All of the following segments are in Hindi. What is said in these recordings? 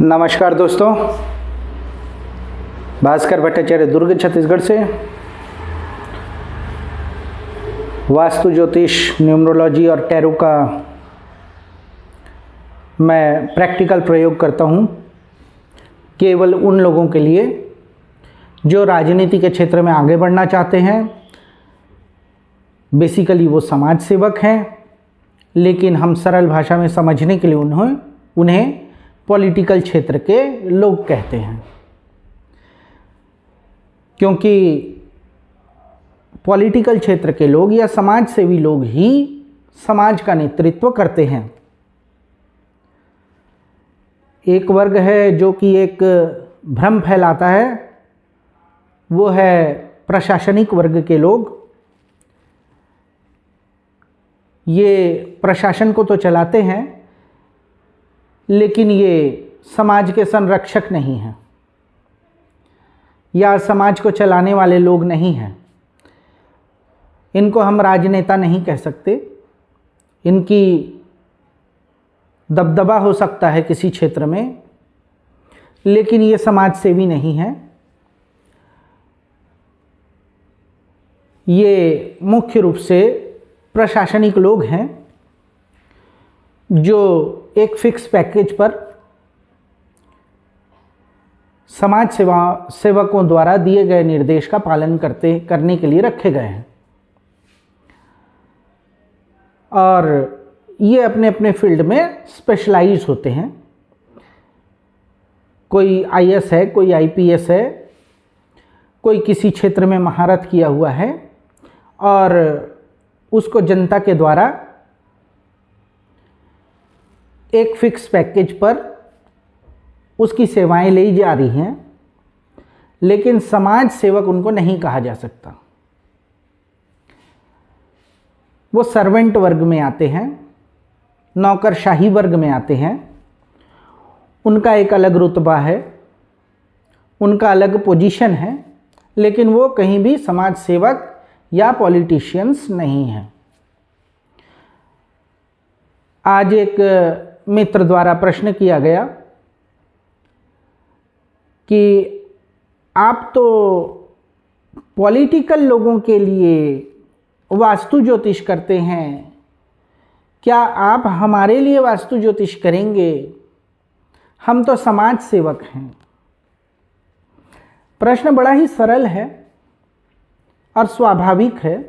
नमस्कार दोस्तों, भास्कर भट्टाचार्य दुर्ग छत्तीसगढ़ से वास्तु ज्योतिष, न्यूमरोलॉजी और टैरो का मैं प्रैक्टिकल प्रयोग करता हूँ केवल उन लोगों के लिए जो राजनीति के क्षेत्र में आगे बढ़ना चाहते हैं। बेसिकली वो समाज सेवक हैं, लेकिन हम सरल भाषा में समझने के लिए उन्हें पॉलिटिकल क्षेत्र के लोग कहते हैं, क्योंकि पॉलिटिकल क्षेत्र के लोग या समाज सेवी लोग ही समाज का नेतृत्व करते हैं। एक वर्ग है जो कि एक भ्रम फैलाता है, वो है प्रशासनिक वर्ग के लोग। ये प्रशासन को तो चलाते हैं, लेकिन ये समाज के संरक्षक नहीं हैं या समाज को चलाने वाले लोग नहीं हैं। इनको हम राजनेता नहीं कह सकते। इनकी दबदबा हो सकता है किसी क्षेत्र में, लेकिन ये समाज सेवी नहीं है। ये मुख्य रूप से प्रशासनिक लोग हैं जो एक फिक्स पैकेज पर समाज सेवकों द्वारा दिए गए निर्देश का पालन करने के लिए रखे गए हैं, और ये अपने अपने फील्ड में स्पेशलाइज होते हैं। कोई आईएएस है, कोई आईपीएस है, कोई किसी क्षेत्र में महारत किया हुआ है और उसको जनता के द्वारा एक फिक्स पैकेज पर उसकी सेवाएं ली जा रही हैं, लेकिन समाज सेवक उनको नहीं कहा जा सकता। वो सर्वेंट वर्ग में आते हैं, नौकरशाही वर्ग में आते हैं। उनका एक अलग रुतबा है, उनका अलग पोजीशन है, लेकिन वो कहीं भी समाज सेवक या पॉलिटिशियंस नहीं हैं। आज एक मित्र द्वारा प्रश्न किया गया कि आप तो पॉलिटिकल लोगों के लिए वास्तु ज्योतिष करते हैं, क्या आप हमारे लिए वास्तु ज्योतिष करेंगे? हम तो समाज सेवक हैं। प्रश्न बड़ा ही सरल है और स्वाभाविक है।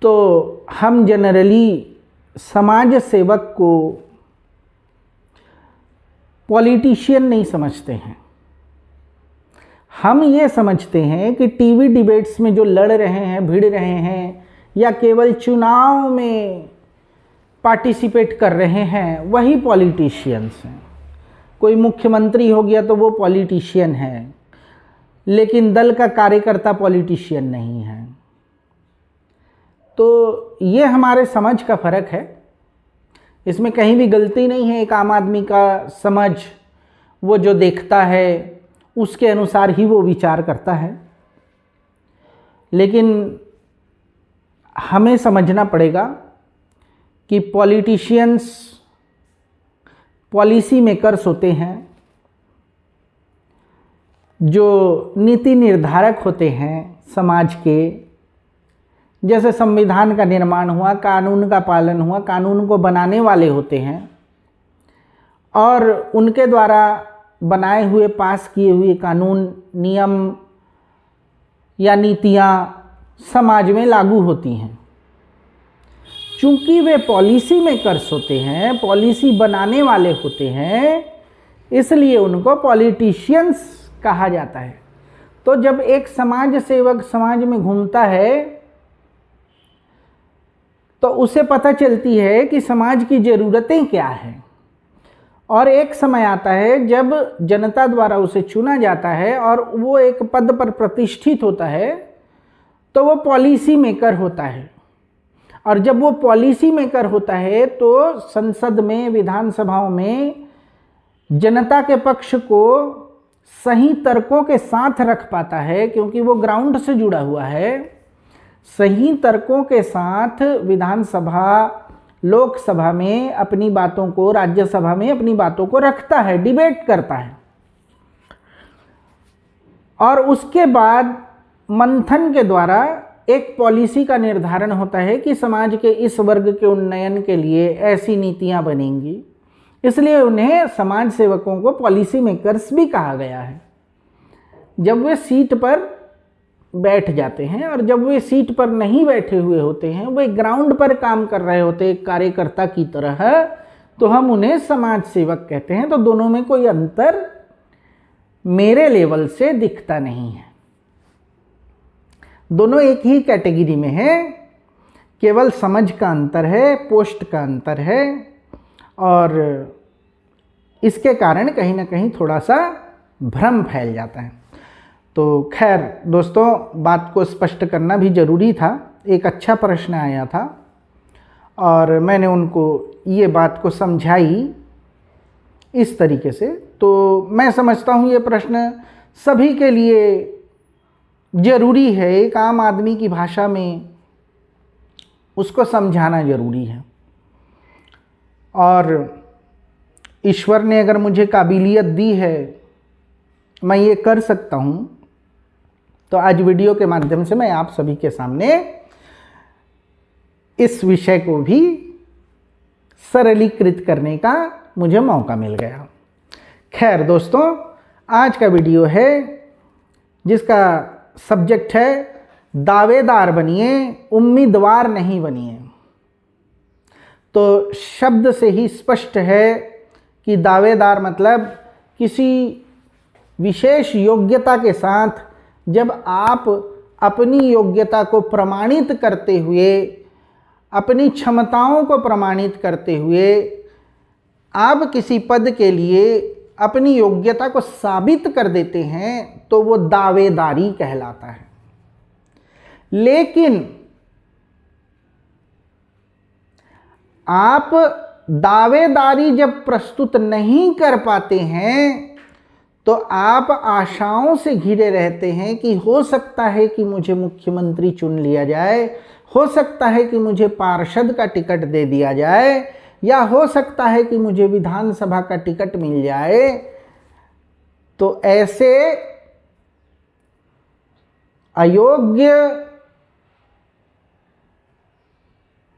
तो हम जनरली समाज सेवक को पॉलिटिशियन नहीं समझते हैं। हम ये समझते हैं कि टीवी डिबेट्स में जो लड़ रहे हैं, भिड़ रहे हैं, या केवल चुनाव में पार्टिसिपेट कर रहे हैं, वही पॉलिटिशियंस हैं। कोई मुख्यमंत्री हो गया तो वो पॉलिटिशियन है, लेकिन दल का कार्यकर्ता पॉलिटिशियन नहीं है। तो ये हमारे समझ का फ़र्क है, इसमें कहीं भी गलती नहीं है। एक आम आदमी का समझ, वो जो देखता है उसके अनुसार ही वो विचार करता है, लेकिन हमें समझना पड़ेगा कि पॉलिटिशियंस पॉलिसी मेकर्स होते हैं, जो नीति निर्धारक होते हैं समाज के। जैसे संविधान का निर्माण हुआ, कानून का पालन हुआ, कानून को बनाने वाले होते हैं, और उनके द्वारा बनाए हुए, पास किए हुए कानून, नियम या नीतियाँ समाज में लागू होती हैं। चूंकि वे पॉलिसी मेकर्स होते हैं, पॉलिसी बनाने वाले होते हैं, इसलिए उनको पॉलिटिशियंस कहा जाता है। तो जब एक समाज सेवक समाज में घूमता है तो उसे पता चलती है कि समाज की ज़रूरतें क्या हैं, और एक समय आता है जब जनता द्वारा उसे चुना जाता है और वो एक पद पर प्रतिष्ठित होता है, तो वो पॉलिसी मेकर होता है। और जब वो पॉलिसी मेकर होता है तो संसद में, विधानसभाओं में जनता के पक्ष को सही तर्कों के साथ रख पाता है, क्योंकि वो ग्राउंड से जुड़ा हुआ है। सही तर्कों के साथ विधानसभा लोकसभा में अपनी बातों को, राज्यसभा में अपनी बातों को रखता है, डिबेट करता है, और उसके बाद मंथन के द्वारा एक पॉलिसी का निर्धारण होता है कि समाज के इस वर्ग के उन्नयन के लिए ऐसी नीतियां बनेंगी। इसलिए उन्हें समाज सेवकों को पॉलिसी मेकर्स भी कहा गया है। जब वे सीट पर बैठ जाते हैं, और जब वे सीट पर नहीं बैठे हुए होते हैं, वे ग्राउंड पर काम कर रहे होते हैं कार्यकर्ता की तरह, तो हम उन्हें समाज सेवक कहते हैं। तो दोनों में कोई अंतर मेरे लेवल से दिखता नहीं है, दोनों एक ही कैटेगरी में है, केवल समझ का अंतर है, पोस्ट का अंतर है, और इसके कारण कहीं ना कहीं थोड़ा सा भ्रम फैल जाता है। तो खैर दोस्तों, बात को स्पष्ट करना भी ज़रूरी था। एक अच्छा प्रश्न आया था और मैंने उनको ये बात को समझाई इस तरीके से। तो मैं समझता हूँ ये प्रश्न सभी के लिए ज़रूरी है, एक आम आदमी की भाषा में उसको समझाना ज़रूरी है। और ईश्वर ने अगर मुझे काबिलियत दी है, मैं ये कर सकता हूँ, तो आज वीडियो के माध्यम से मैं आप सभी के सामने इस विषय को भी सरलीकृत करने का मुझे मौका मिल गया। खैर दोस्तों, आज का वीडियो है जिसका सब्जेक्ट है दावेदार बनिए, उम्मीदवार नहीं बनिए। तो शब्द से ही स्पष्ट है कि दावेदार मतलब किसी विशेष योग्यता के साथ जब आप अपनी योग्यता को प्रमाणित करते हुए, अपनी क्षमताओं को प्रमाणित करते हुए आप किसी पद के लिए अपनी योग्यता को साबित कर देते हैं, तो वो दावेदारी कहलाता है। लेकिन आप दावेदारी जब प्रस्तुत नहीं कर पाते हैं, तो आप आशाओं से घिरे रहते हैं कि हो सकता है कि मुझे मुख्यमंत्री चुन लिया जाए, हो सकता है कि मुझे पार्षद का टिकट दे दिया जाए, या हो सकता है कि मुझे विधानसभा का टिकट मिल जाए। तो ऐसे अयोग्य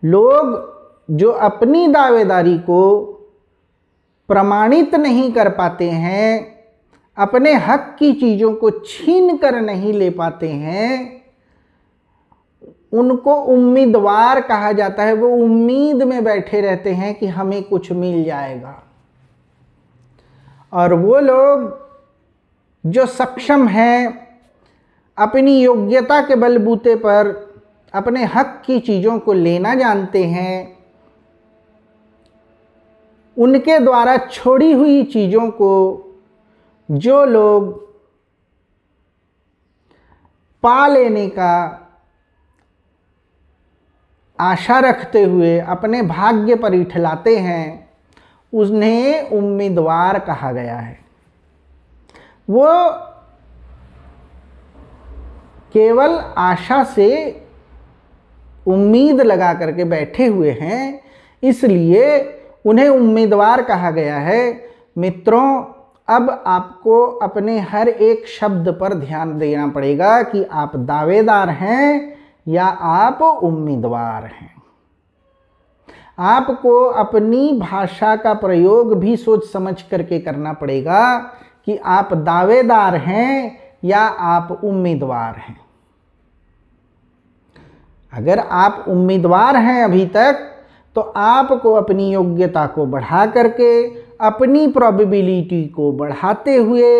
लोग जो अपनी दावेदारी को प्रमाणित नहीं कर पाते हैं, अपने हक की चीज़ों को छीन कर नहीं ले पाते हैं, उनको उम्मीदवार कहा जाता है। वो उम्मीद में बैठे रहते हैं कि हमें कुछ मिल जाएगा। और वो लोग जो सक्षम हैं अपनी योग्यता के बलबूते पर अपने हक की चीज़ों को लेना जानते हैं, उनके द्वारा छोड़ी हुई चीज़ों को जो लोग पा लेने का आशा रखते हुए अपने भाग्य पर इठलाते हैं, उन्हें उम्मीदवार कहा गया है। वो केवल आशा से उम्मीद लगा करके बैठे हुए हैं, इसलिए उन्हें उम्मीदवार कहा गया है। मित्रों, अब आपको अपने हर एक शब्द पर ध्यान देना पड़ेगा कि आप दावेदार हैं या आप उम्मीदवार हैं। आपको अपनी भाषा का प्रयोग भी सोच समझ करके करना पड़ेगा कि आप दावेदार हैं या आप उम्मीदवार हैं। अगर आप उम्मीदवार हैं अभी तक, तो आपको अपनी योग्यता को बढ़ा करके, अपनी प्रोबेबिलिटी को बढ़ाते हुए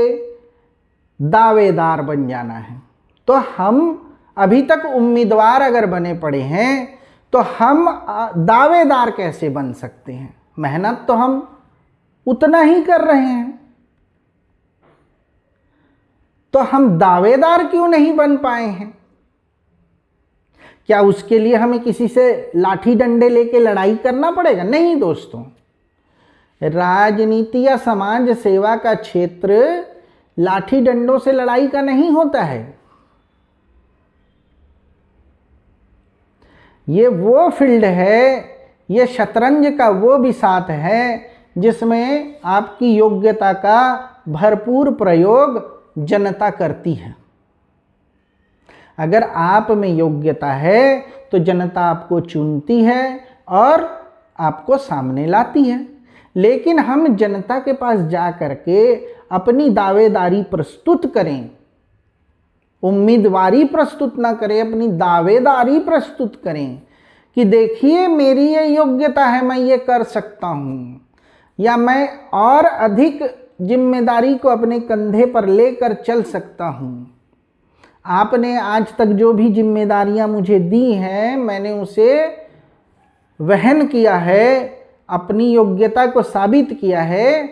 दावेदार बन जाना है। तो हम अभी तक उम्मीदवार अगर बने पड़े हैं, तो हम दावेदार कैसे बन सकते हैं? मेहनत तो हम उतना ही कर रहे हैं, तो हम दावेदार क्यों नहीं बन पाए हैं? क्या उसके लिए हमें किसी से लाठी डंडे लेके लड़ाई करना पड़ेगा? नहीं दोस्तों, राजनीति या समाज सेवा का क्षेत्र लाठी डंडों से लड़ाई का नहीं होता है। ये वो फील्ड है ये शतरंज का वो बिसात है जिसमें आपकी योग्यता का भरपूर प्रयोग जनता करती है। अगर आप में योग्यता है तो जनता आपको चुनती है और आपको सामने लाती है। लेकिन हम जनता के पास जा करके अपनी दावेदारी प्रस्तुत करें, उम्मीदवारी प्रस्तुत ना करें, अपनी दावेदारी प्रस्तुत करें कि देखिए मेरी ये योग्यता है, मैं ये कर सकता हूँ, या मैं और अधिक जिम्मेदारी को अपने कंधे पर लेकर चल सकता हूँ। आपने आज तक जो भी जिम्मेदारियां मुझे दी हैं मैंने उसे वहन किया है, अपनी योग्यता को साबित किया है,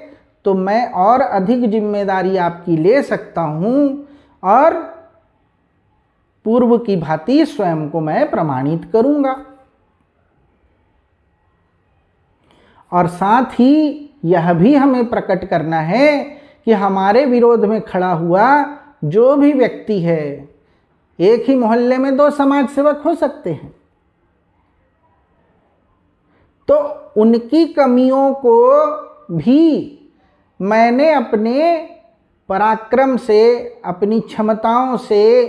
तो मैं और अधिक जिम्मेदारी आपकी ले सकता हूँ और पूर्व की भांति स्वयं को मैं प्रमाणित करूँगा। और साथ ही यह भी हमें प्रकट करना है कि हमारे विरोध में खड़ा हुआ जो भी व्यक्ति है, एक ही मोहल्ले में 2 समाज सेवक हो सकते हैं, तो उनकी कमियों को भी मैंने अपने पराक्रम से, अपनी क्षमताओं से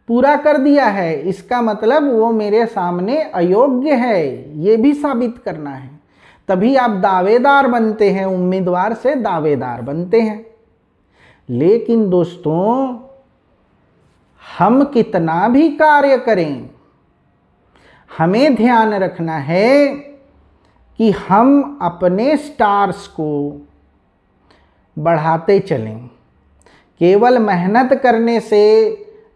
पूरा कर दिया है। इसका मतलब वो मेरे सामने अयोग्य है, ये भी साबित करना है। तभी आप दावेदार बनते हैं, उम्मीदवार से दावेदार बनते हैं। लेकिन दोस्तों, हम कितना भी कार्य करें, हमें ध्यान रखना है कि हम अपने स्टार्स को बढ़ाते चलें। केवल मेहनत करने से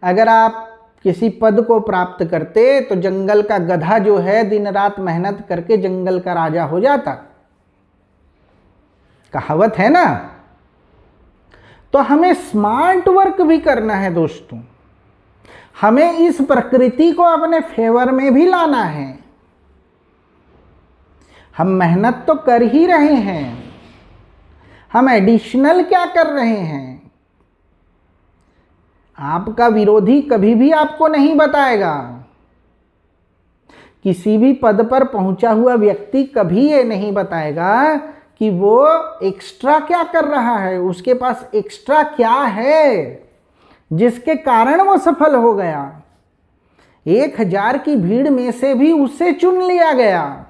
अगर आप किसी पद को प्राप्त करते तो जंगल का गधा जो है दिन रात मेहनत करके जंगल का राजा हो जाता, कहावत है ना। तो हमें स्मार्ट वर्क भी करना है दोस्तों, हमें इस प्रकृति को अपने फेवर में भी लाना है। हम मेहनत तो कर ही रहे हैं, हम एडिशनल क्या कर रहे हैं? आपका विरोधी कभी भी आपको नहीं बताएगा। किसी भी पद पर पहुंचा हुआ व्यक्ति कभी ये नहीं बताएगा कि वो एक्स्ट्रा क्या कर रहा है, उसके पास एक्स्ट्रा क्या है जिसके कारण वो सफल हो गया। 1000 की भीड़ में से भी उसे चुन लिया गया,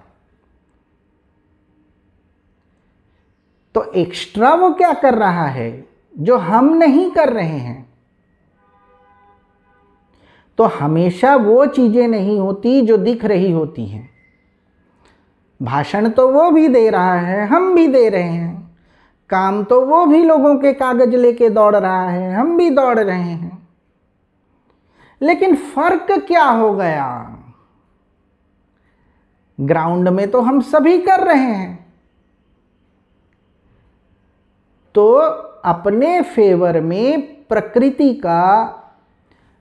तो एक्स्ट्रा वो क्या कर रहा है जो हम नहीं कर रहे हैं। तो हमेशा वो चीजें नहीं होती जो दिख रही होती हैं। भाषण तो वो भी दे रहा है, हम भी दे रहे हैं। काम तो वो भी लोगों के कागज लेके दौड़ रहा है, हम भी दौड़ रहे हैं। लेकिन फर्क क्या हो गया? ग्राउंड में तो हम सभी कर रहे हैं। तो अपने फेवर में प्रकृति का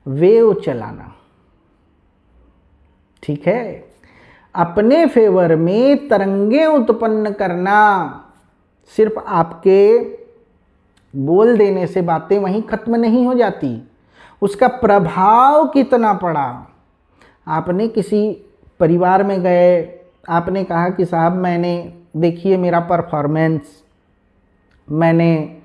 वेव चलाना, ठीक है, अपने फेवर में तरंगे उत्पन्न करना। सिर्फ आपके बोल देने से बातें वहीं खत्म नहीं हो जाती, उसका प्रभाव कितना पड़ा। आपने किसी परिवार में गए, आपने कहा कि साहब मैंने देखिए मेरा परफॉर्मेंस, मैंने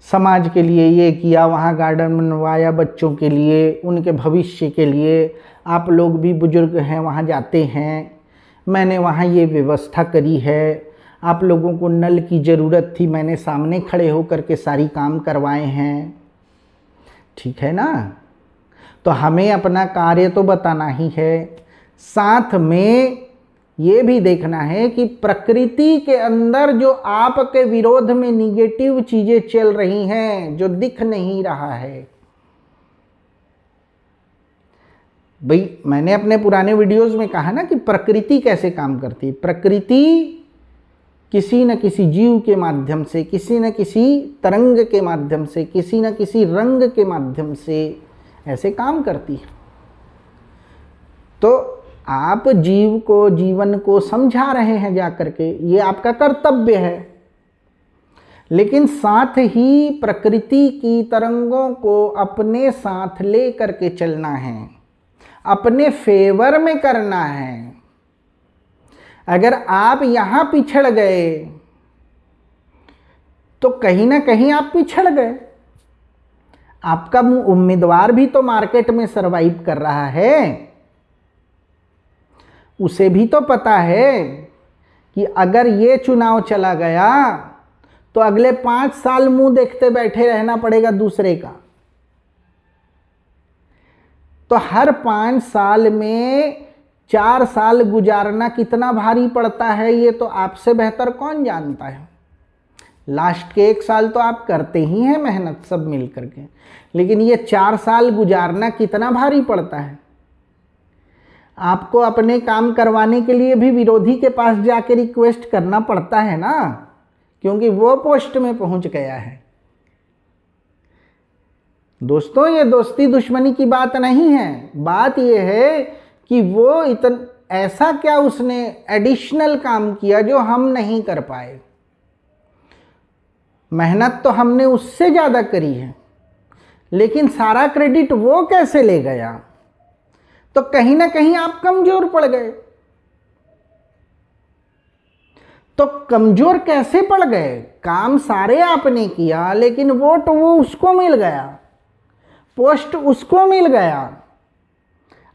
समाज के लिए ये किया, वहाँ गार्डन बनवाया बच्चों के लिए, उनके भविष्य के लिए। आप लोग भी बुजुर्ग हैं, वहाँ जाते हैं, मैंने वहाँ ये व्यवस्था करी है। आप लोगों को नल की ज़रूरत थी, मैंने सामने खड़े होकर के सारी काम करवाए हैं, ठीक है ना। तो हमें अपना कार्य तो बताना ही है, साथ में ये भी देखना है कि प्रकृति के अंदर जो आपके विरोध में निगेटिव चीजें चल रही हैं, जो दिख नहीं रहा है। भाई मैंने अपने पुराने वीडियोस में कहा ना कि प्रकृति कैसे काम करती है। प्रकृति किसी न किसी जीव के माध्यम से, किसी न किसी तरंग के माध्यम से, किसी न किसी रंग के माध्यम से ऐसे काम करती है। तो आप जीव को, जीवन को समझा रहे हैं जाकर के, ये आपका कर्तव्य है। लेकिन साथ ही प्रकृति की तरंगों को अपने साथ ले करके चलना है, अपने फेवर में करना है। अगर आप यहां पिछड़ गए तो कहीं ना कहीं आप पिछड़ गए। आपका उम्मीदवार भी तो मार्केट में सरवाइव कर रहा है, उसे भी तो पता है कि अगर ये चुनाव चला गया तो अगले 5 साल मुंह देखते बैठे रहना पड़ेगा दूसरे का। तो हर 5 साल में 4 साल गुजारना कितना भारी पड़ता है, ये तो आपसे बेहतर कौन जानता है। लास्ट के 1 साल तो आप करते ही हैं मेहनत सब मिल करके, लेकिन ये 4 साल गुजारना कितना भारी पड़ता है। आपको अपने काम करवाने के लिए भी विरोधी के पास जाके रिक्वेस्ट करना पड़ता है ना, क्योंकि वो पोस्ट में पहुंच गया है। दोस्तों, ये दोस्ती दुश्मनी की बात नहीं है, बात ये है कि वो ऐसा क्या उसने एडिशनल काम किया जो हम नहीं कर पाए। मेहनत तो हमने उससे ज़्यादा करी है, लेकिन सारा क्रेडिट वो कैसे ले गया। तो कहीं ना कहीं आप कमजोर पड़ गए। तो कमजोर कैसे पड़ गए? काम सारे आपने किया, लेकिन वोट वो उसको मिल गया, पोस्ट उसको मिल गया,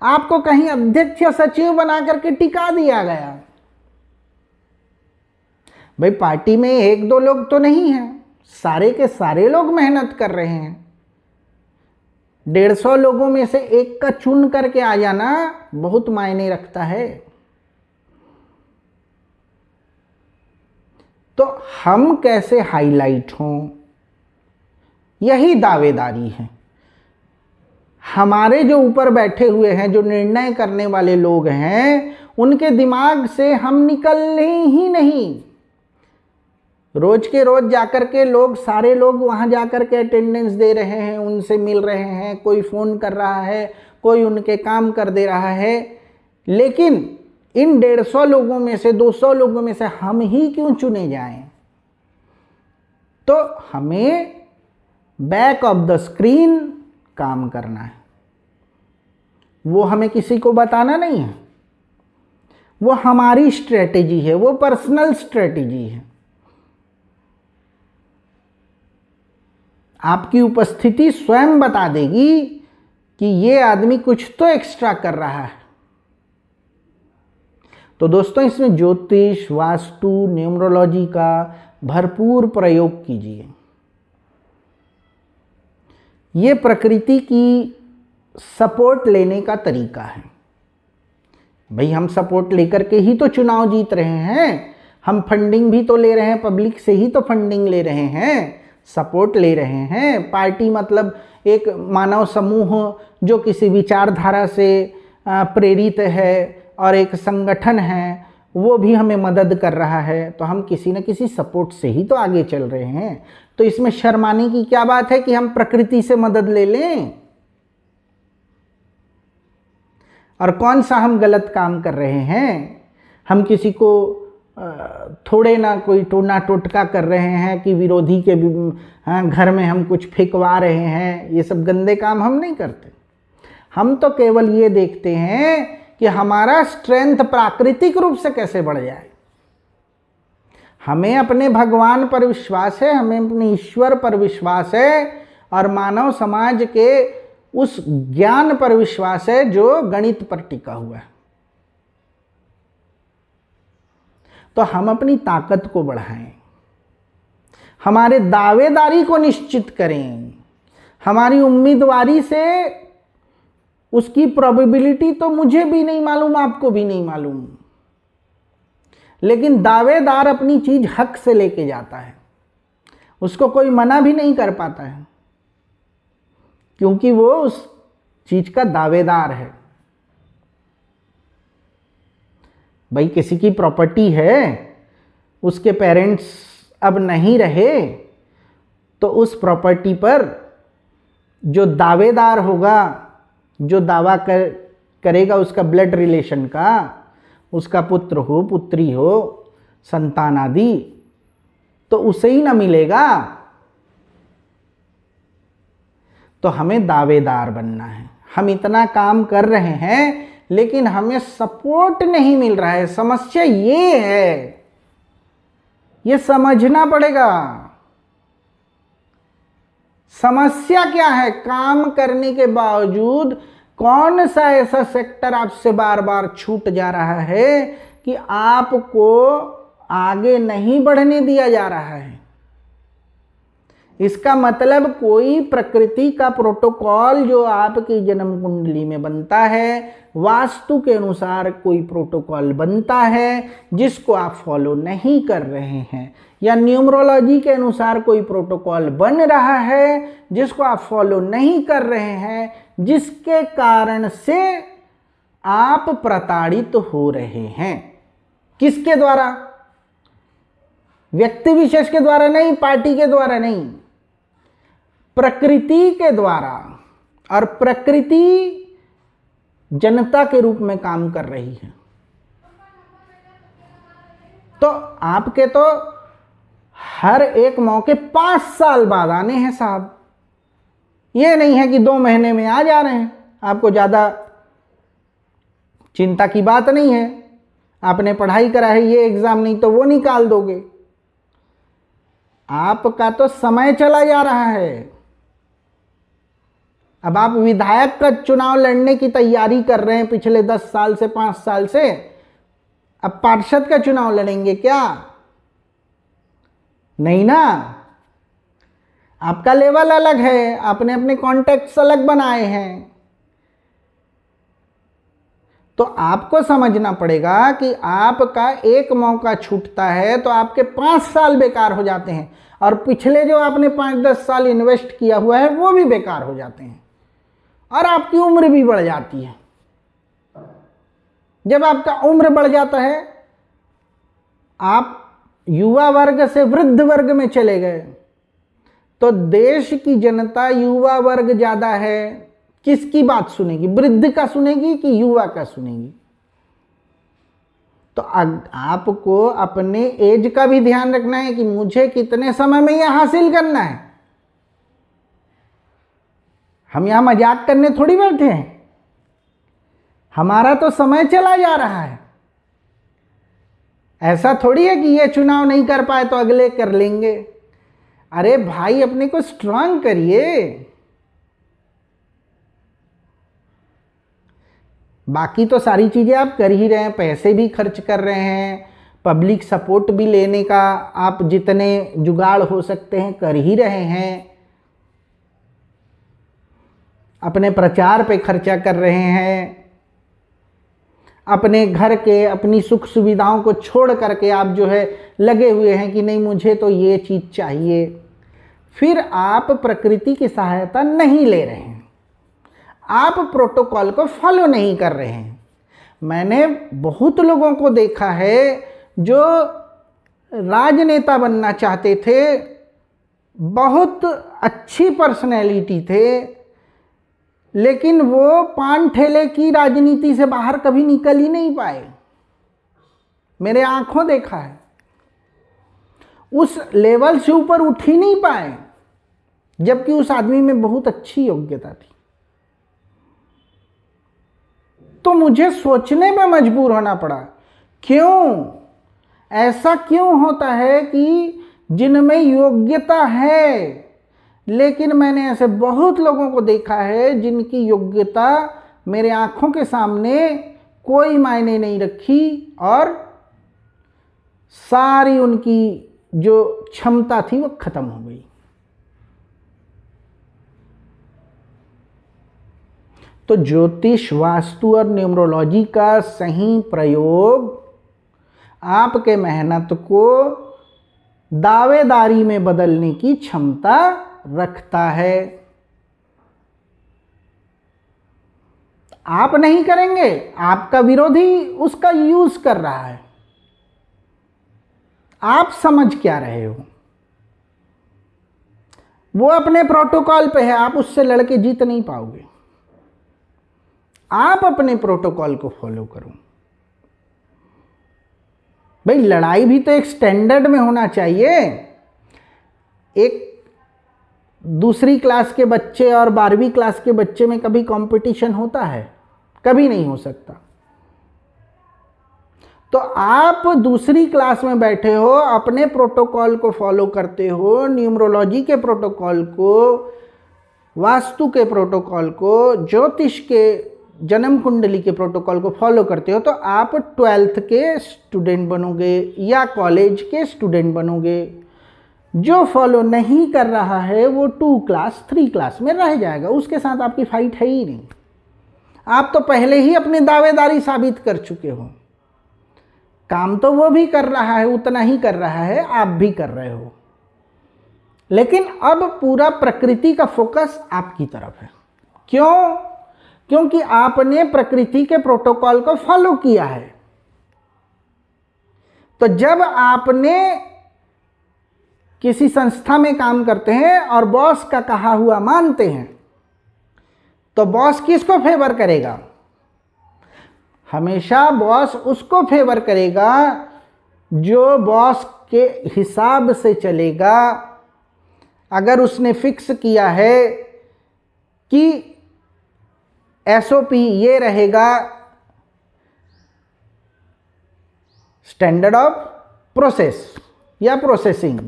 आपको कहीं अध्यक्ष या सचिव बना करके टिका दिया गया। भाई पार्टी में 1-2 लोग तो नहीं हैं, सारे के सारे लोग मेहनत कर रहे हैं। 150 लोगों में से एक का चुन करके आ जाना बहुत मायने रखता है। तो हम कैसे हाईलाइट हों, यही दावेदारी है। हमारे जो ऊपर बैठे हुए हैं, जो निर्णय करने वाले लोग हैं, उनके दिमाग से हम निकलने ही नहीं। रोज के रोज जाकर के सारे लोग वहां जाकर के अटेंडेंस दे रहे हैं, उनसे मिल रहे हैं, कोई फोन कर रहा है, कोई उनके काम कर दे रहा है, लेकिन इन 150 लोगों में से 200 लोगों में से हम ही क्यों चुने जाएं। तो हमें बैक ऑफ द स्क्रीन काम करना है, वो हमें किसी को बताना नहीं है। वो हमारी स्ट्रेटेजी है, वो पर्सनल स्ट्रेटेजी है। आपकी उपस्थिति स्वयं बता देगी कि ये आदमी कुछ तो एक्स्ट्रा कर रहा है। तो दोस्तों, इसमें ज्योतिष, वास्तु, न्यूमरोलॉजी का भरपूर प्रयोग कीजिए। ये प्रकृति की सपोर्ट लेने का तरीका है। भाई हम सपोर्ट लेकर के ही तो चुनाव जीत रहे हैं, हम फंडिंग भी तो ले रहे हैं, पब्लिक से ही तो फंडिंग ले रहे हैं, सपोर्ट ले रहे हैं। पार्टी मतलब एक मानव समूह जो किसी विचारधारा से प्रेरित है और एक संगठन है, वो भी हमें मदद कर रहा है, तो हम किसी न किसी सपोर्ट से ही तो आगे चल रहे हैं। तो इसमें शर्माने की क्या बात है कि हम प्रकृति से मदद ले लें। और कौन सा हम गलत काम कर रहे हैं? हम किसी को थोड़े ना कोई टोना टोटका कर रहे हैं कि विरोधी के घर में हम कुछ फेंकवा रहे हैं। ये सब गंदे काम हम नहीं करते। हम तो केवल ये देखते हैं कि हमारा स्ट्रेंथ प्राकृतिक रूप से कैसे बढ़ जाए। हमें अपने भगवान पर विश्वास है, हमें अपने ईश्वर पर विश्वास है, और मानव समाज के उस ज्ञान पर विश्वास है जो गणित पर टिका हुआ है। तो हम अपनी ताकत को बढ़ाएं, हमारे दावेदारी को निश्चित करें। हमारी उम्मीदवारी से उसकी प्रोबेबिलिटी तो मुझे भी नहीं मालूम, आपको भी नहीं मालूम, लेकिन दावेदार अपनी चीज हक से लेके जाता है, उसको कोई मना भी नहीं कर पाता है, क्योंकि वो उस चीज का दावेदार है। भाई किसी की प्रॉपर्टी है, उसके पेरेंट्स अब नहीं रहे, तो उस प्रॉपर्टी पर जो दावेदार होगा, जो दावा करेगा उसका ब्लड रिलेशन का, उसका पुत्र हो, पुत्री हो, संतान आदि, तो उसे ही ना मिलेगा। तो हमें दावेदार बनना है। हम इतना काम कर रहे हैं, लेकिन हमें सपोर्ट नहीं मिल रहा है। समस्या ये है, ये समझना पड़ेगा। समस्या क्या है? काम करने के बावजूद कौन सा ऐसा सेक्टर आपसे बार बार छूट जा रहा है कि आपको आगे नहीं बढ़ने दिया जा रहा है? इसका मतलब कोई प्रकृति का प्रोटोकॉल जो आपकी जन्म कुंडली में बनता है, वास्तु के अनुसार कोई प्रोटोकॉल बनता है जिसको आप फॉलो नहीं कर रहे हैं, या न्यूमरोलॉजी के अनुसार कोई प्रोटोकॉल बन रहा है जिसको आप फॉलो नहीं कर रहे हैं, जिसके कारण से आप प्रताड़ित हो रहे हैं। किसके द्वारा? व्यक्ति विशेष के द्वारा नहीं, पार्टी के द्वारा नहीं, प्रकृति के द्वारा। और प्रकृति जनता के रूप में काम कर रही है। तो आपके तो हर एक मौके 5 साल बाद आने हैं साहब। ये नहीं है कि 2 महीने में आ जा रहे हैं। आपको ज़्यादा चिंता की बात नहीं है। आपने पढ़ाई करा है, ये एग्ज़ाम नहीं तो वो निकाल दोगे। आपका तो समय चला जा रहा है। अब आप विधायक का चुनाव लड़ने की तैयारी कर रहे हैं पिछले 10 साल से, 5 साल से। अब पार्षद का चुनाव लड़ेंगे क्या? नहीं ना। आपका लेवल अलग है, आपने अपने कॉन्टेक्ट्स अलग बनाए हैं। तो आपको समझना पड़ेगा कि आपका एक मौका छूटता है तो आपके 5 साल बेकार हो जाते हैं, और पिछले जो आपने 5-10 साल इन्वेस्ट किया हुआ है वो भी बेकार हो जाते हैं, और आपकी उम्र भी बढ़ जाती है। जब आपका उम्र बढ़ जाता है, आप युवा वर्ग से वृद्ध वर्ग में चले गए, तो देश की जनता युवा वर्ग ज्यादा है, किसकी बात सुनेगी? वृद्ध का सुनेगी कि युवा का सुनेगी? तो आपको अपने एज का भी ध्यान रखना है कि मुझे कितने समय में यह हासिल करना है। हम यहां मजाक करने थोड़ी बैठे हैं। हमारा तो समय चला जा रहा है। ऐसा थोड़ी है कि ये चुनाव नहीं कर पाए तो अगले कर लेंगे। अरे भाई, अपने को स्ट्रांग करिए। बाकी तो सारी चीजें आप कर ही रहे हैं, पैसे भी खर्च कर रहे हैं, पब्लिक सपोर्ट भी लेने का आप जितने जुगाड़ हो सकते हैं कर ही रहे हैं, अपने प्रचार पे खर्चा कर रहे हैं, अपने घर के अपनी सुख सुविधाओं को छोड़ करके आप जो है लगे हुए हैं कि नहीं मुझे तो ये चीज़ चाहिए। फिर आप प्रकृति की सहायता नहीं ले रहे हैं, आप प्रोटोकॉल को फॉलो नहीं कर रहे हैं। मैंने बहुत लोगों को देखा है जो राजनेता बनना चाहते थे, बहुत अच्छी पर्सनैलिटी थे, लेकिन वो पान ठेले की राजनीति से बाहर कभी निकल ही नहीं पाए। मेरे आंखों देखा है, उस लेवल से ऊपर उठ ही नहीं पाए, जबकि उस आदमी में बहुत अच्छी योग्यता थी। तो मुझे सोचने में मजबूर होना पड़ा, क्यों ऐसा क्यों होता है कि जिनमें योग्यता है, लेकिन मैंने ऐसे बहुत लोगों को देखा है जिनकी योग्यता मेरे आंखों के सामने कोई मायने नहीं रखी, और सारी उनकी जो क्षमता थी वो खत्म हो गई। तो ज्योतिष, वास्तु और न्यूमरोलॉजी का सही प्रयोग आपके मेहनत को दावेदारी में बदलने की क्षमता रखता है। आप नहीं करेंगे, आपका विरोधी उसका यूज कर रहा है। आप समझ क्या रहे हो? वो अपने प्रोटोकॉल पे है, आप उससे लड़के जीत नहीं पाओगे। आप अपने प्रोटोकॉल को फॉलो करो। भाई, लड़ाई भी तो एक स्टैंडर्ड में होना चाहिए। एक दूसरी क्लास के बच्चे और 12वीं क्लास के बच्चे में कभी कंपटीशन होता है? कभी नहीं हो सकता। तो आप दूसरी क्लास में बैठे हो, अपने प्रोटोकॉल को फॉलो करते हो, न्यूमरोलॉजी के प्रोटोकॉल को, वास्तु के प्रोटोकॉल को, ज्योतिष के जन्म कुंडली के प्रोटोकॉल को फॉलो करते हो, तो आप 12th के स्टूडेंट बनोगे या कॉलेज के स्टूडेंट बनोगे। जो फॉलो नहीं कर रहा है वो 2 क्लास 3 क्लास में रह जाएगा, उसके साथ आपकी फाइट है ही नहीं। आप तो पहले ही अपनी दावेदारी साबित कर चुके हो। काम तो वो भी कर रहा है, उतना ही कर रहा है, आप भी कर रहे हो, लेकिन अब पूरा प्रकृति का फोकस आपकी तरफ है। क्यों? क्योंकि आपने प्रकृति के प्रोटोकॉल को फॉलो किया है। तो जब आपने किसी संस्था में काम करते हैं और बॉस का कहा हुआ मानते हैं, तो बॉस किसको फेवर करेगा? हमेशा बॉस उसको फेवर करेगा जो बॉस के हिसाब से चलेगा। अगर उसने फिक्स किया है कि एसओपी ये रहेगा, स्टैंडर्ड ऑफ प्रोसेस या प्रोसेसिंग,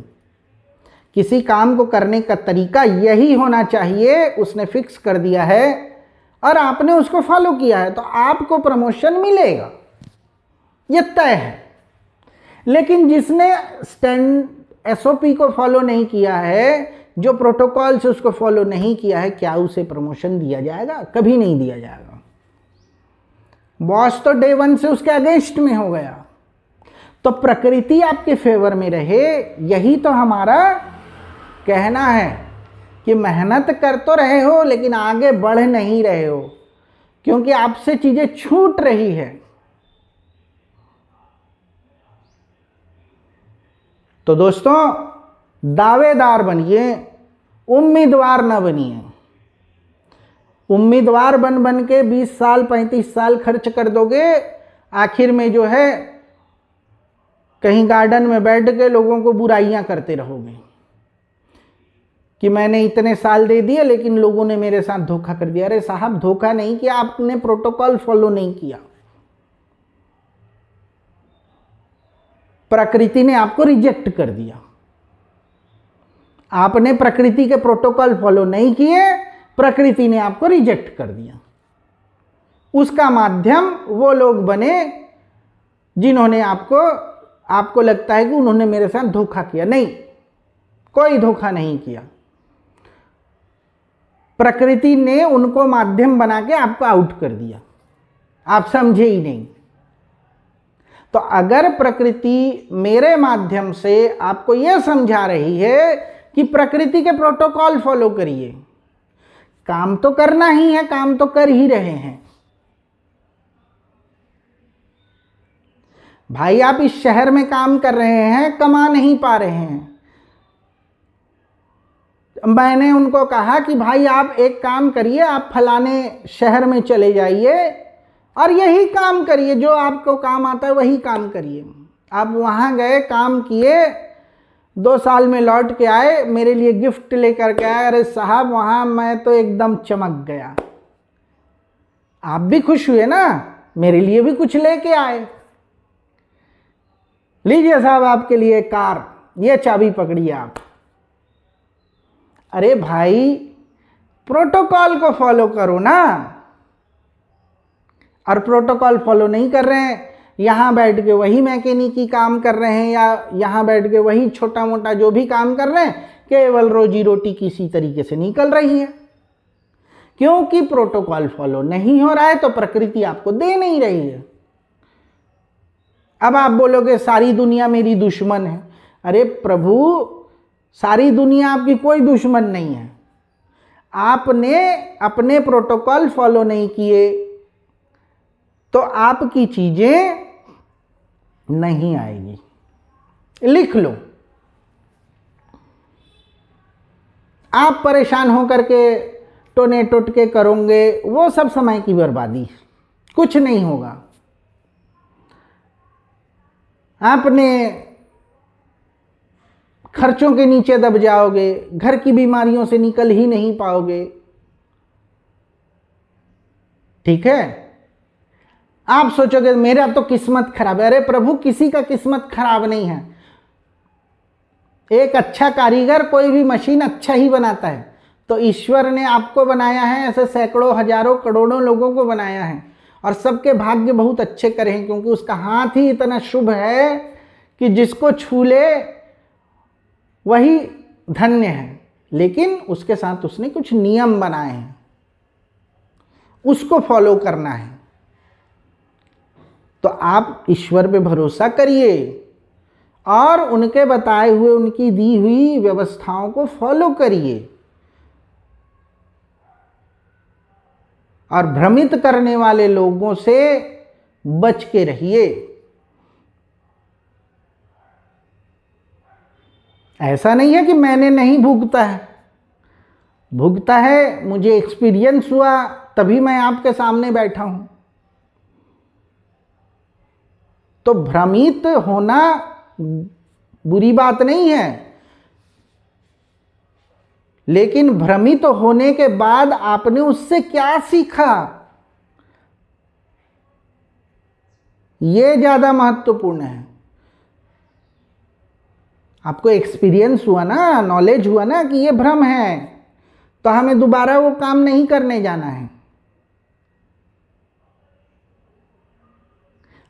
किसी काम को करने का तरीका यही होना चाहिए, उसने फिक्स कर दिया है और आपने उसको फॉलो किया है, तो आपको प्रमोशन मिलेगा, ये तय है। लेकिन जिसने एसओपी को फॉलो नहीं किया है, जो प्रोटोकॉल से उसको फॉलो नहीं किया है, क्या उसे प्रमोशन दिया जाएगा? कभी नहीं दिया जाएगा। बॉस तो डे 1 से उसके अगेंस्ट में हो गया। तो प्रकृति आपके फेवर में रहे, यही तो हमारा कहना है कि मेहनत कर तो रहे हो लेकिन आगे बढ़ नहीं रहे हो, क्योंकि आपसे चीजें छूट रही है। तो दोस्तों, दावेदार बनिए, उम्मीदवार न बनिए। उम्मीदवार बन बन के 20 साल 35 साल खर्च कर दोगे, आखिर में जो है कहीं गार्डन में बैठ के लोगों को बुराइयां करते रहोगे कि मैंने इतने साल दे दिए लेकिन लोगों ने मेरे साथ धोखा कर दिया। अरे साहब, धोखा नहीं किया, आपने प्रोटोकॉल फॉलो नहीं किया। प्रकृति ने आपको रिजेक्ट कर दिया। आपने प्रकृति के प्रोटोकॉल फॉलो नहीं किए, प्रकृति ने आपको रिजेक्ट कर दिया। उसका माध्यम वो लोग बने जिन्होंने आपको लगता है कि उन्होंने मेरे साथ धोखा किया। नहीं, कोई धोखा नहीं किया। प्रकृति ने उनको माध्यम बना के आपको आउट कर दिया, आप समझे ही नहीं। तो अगर प्रकृति मेरे माध्यम से आपको यह समझा रही है कि प्रकृति के प्रोटोकॉल फॉलो करिए, काम तो करना ही है, काम तो कर ही रहे हैं। भाई, आप इस शहर में काम कर रहे हैं, कमा नहीं पा रहे हैं। मैंने उनको कहा कि भाई आप एक काम करिए, आप फलाने शहर में चले जाइए और यही काम करिए, जो आपको काम आता है वही काम करिए। आप वहाँ गए, काम किए, 2 साल में लौट के आए, मेरे लिए गिफ्ट लेकर के आए। अरे साहब, वहाँ मैं तो एकदम चमक गया। आप भी खुश हुए ना, मेरे लिए भी कुछ लेके आए। लीजिए साहब, आपके लिए कार, ये चाबी पकड़िए आप। अरे भाई, प्रोटोकॉल को फॉलो करो ना। और प्रोटोकॉल फॉलो नहीं कर रहे हैं, यहाँ बैठ के वही मैकेनिकी काम कर रहे हैं, या यहाँ बैठ के वही छोटा मोटा जो भी काम कर रहे हैं, केवल रोजी रोटी किसी तरीके से निकल रही है। क्योंकि प्रोटोकॉल फॉलो नहीं हो रहा है, तो प्रकृति आपको दे नहीं रही है। अब आप बोलोगे सारी दुनिया मेरी दुश्मन है। अरे प्रभु, सारी दुनिया आपकी कोई दुश्मन नहीं है। आपने अपने प्रोटोकॉल फॉलो नहीं किए तो आपकी चीजें नहीं आएगी। लिख लो। आप परेशान होकर के टोने टोटके करोगे, वो सब समय की बर्बादी, कुछ नहीं होगा। आपने खर्चों के नीचे दब जाओगे, घर की बीमारियों से निकल ही नहीं पाओगे। ठीक है, आप सोचोगे मेरा तो किस्मत खराब है। अरे प्रभु, किसी का किस्मत खराब नहीं है। एक अच्छा कारीगर कोई भी मशीन अच्छा ही बनाता है। तो ईश्वर ने आपको बनाया है, ऐसे सैकड़ों हजारों करोड़ों लोगों को बनाया है, और सबके भाग्य बहुत अच्छे करे हैं, क्योंकि उसका हाथ ही इतना शुभ है कि जिसको छू ले वही धन्य है। लेकिन उसके साथ उसने कुछ नियम बनाए हैं, उसको फॉलो करना है। तो आप ईश्वर पे भरोसा करिए और उनके बताए हुए, उनकी दी हुई व्यवस्थाओं को फॉलो करिए, और भ्रमित करने वाले लोगों से बच के रहिए। ऐसा नहीं है कि मैंने नहीं भुगता है, भुगता है, मुझे एक्सपीरियंस हुआ तभी मैं आपके सामने बैठा हूं। तो भ्रमित होना बुरी बात नहीं है, लेकिन भ्रमित होने के बाद आपने उससे क्या सीखा, यह ज्यादा महत्वपूर्ण है। आपको एक्सपीरियंस हुआ ना, नॉलेज हुआ ना कि यह भ्रम है, तो हमें दोबारा वो काम नहीं करने जाना है।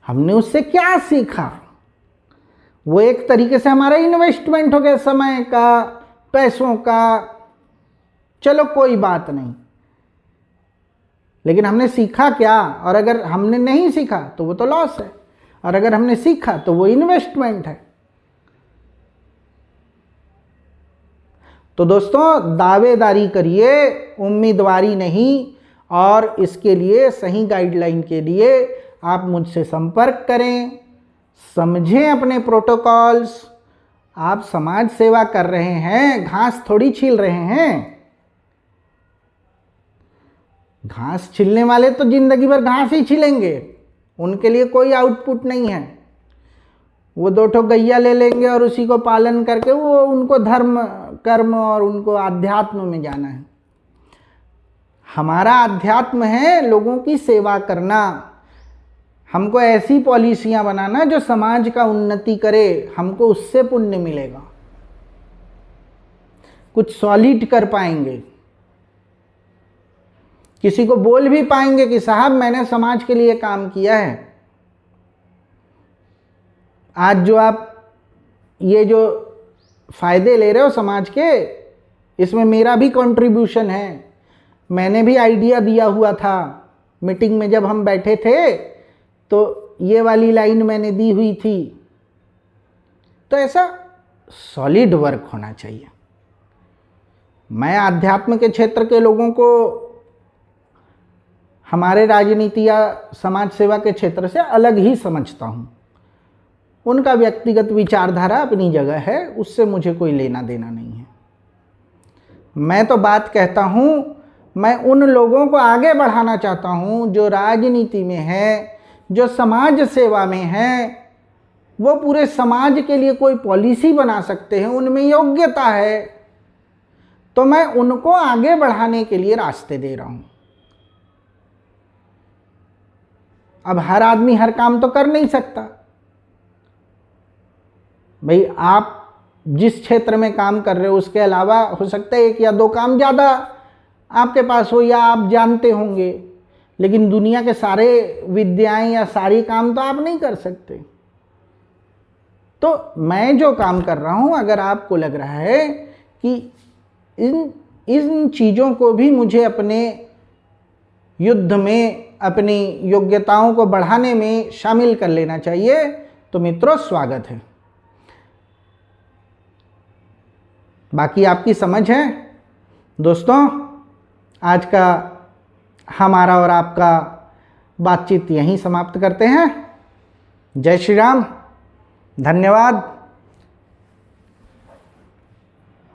हमने उससे क्या सीखा, वो एक तरीके से हमारा इन्वेस्टमेंट हो गया, समय का, पैसों का, चलो कोई बात नहीं। लेकिन हमने सीखा क्या? और अगर हमने नहीं सीखा तो वो तो लॉस है, और अगर हमने सीखा तो वो इन्वेस्टमेंट है। तो दोस्तों, दावेदारी करिए, उम्मीदवारी नहीं। और इसके लिए सही गाइडलाइन के लिए आप मुझसे संपर्क करें, समझें अपने प्रोटोकॉल्स। आप समाज सेवा कर रहे हैं, घास थोड़ी छील रहे हैं। घास छीलने वाले तो जिंदगी भर घास ही छीलेंगे, उनके लिए कोई आउटपुट नहीं है। वो 2 गैया ले लेंगे और उसी को पालन करके वो, उनको धर्म कर्म और उनको आध्यात्म में जाना है। हमारा आध्यात्म है लोगों की सेवा करना। हमको ऐसी पॉलिसियां बनाना जो समाज का उन्नति करे, हमको उससे पुण्य मिलेगा, कुछ सॉलिड कर पाएंगे, किसी को बोल भी पाएंगे कि साहब मैंने समाज के लिए काम किया है। आज जो आप ये जो फायदे ले रहे हो समाज के, इसमें मेरा भी कंट्रीब्यूशन है। मैंने भी आइडिया दिया हुआ था, मीटिंग में जब हम बैठे थे तो ये वाली लाइन मैंने दी हुई थी। तो ऐसा सॉलिड वर्क होना चाहिए। मैं आध्यात्म के क्षेत्र के लोगों को हमारे राजनीति या समाज सेवा के क्षेत्र से अलग ही समझता हूँ। उनका व्यक्तिगत विचारधारा अपनी जगह है, उससे मुझे कोई लेना देना नहीं है। मैं तो बात कहता हूँ, मैं उन लोगों को आगे बढ़ाना चाहता हूँ जो राजनीति में है, जो समाज सेवा में है। वो पूरे समाज के लिए कोई पॉलिसी बना सकते हैं, उनमें योग्यता है, तो मैं उनको आगे बढ़ाने के लिए रास्ते दे रहा हूँ। अब हर आदमी हर काम तो कर नहीं सकता भाई। आप जिस क्षेत्र में काम कर रहे हो उसके अलावा हो सकता है 1 या 2 काम ज़्यादा आपके पास हो या आप जानते होंगे, लेकिन दुनिया के सारे विद्याएं या सारी काम तो आप नहीं कर सकते। तो मैं जो काम कर रहा हूं, अगर आपको लग रहा है कि इन चीज़ों को भी मुझे अपने युद्ध में, अपनी योग्यताओं को बढ़ाने में शामिल कर लेना चाहिए, तो मित्रों स्वागत है। बाकी आपकी समझ है। दोस्तों, आज का हमारा और आपका बातचीत यहीं समाप्त करते हैं। जय श्री राम, धन्यवाद।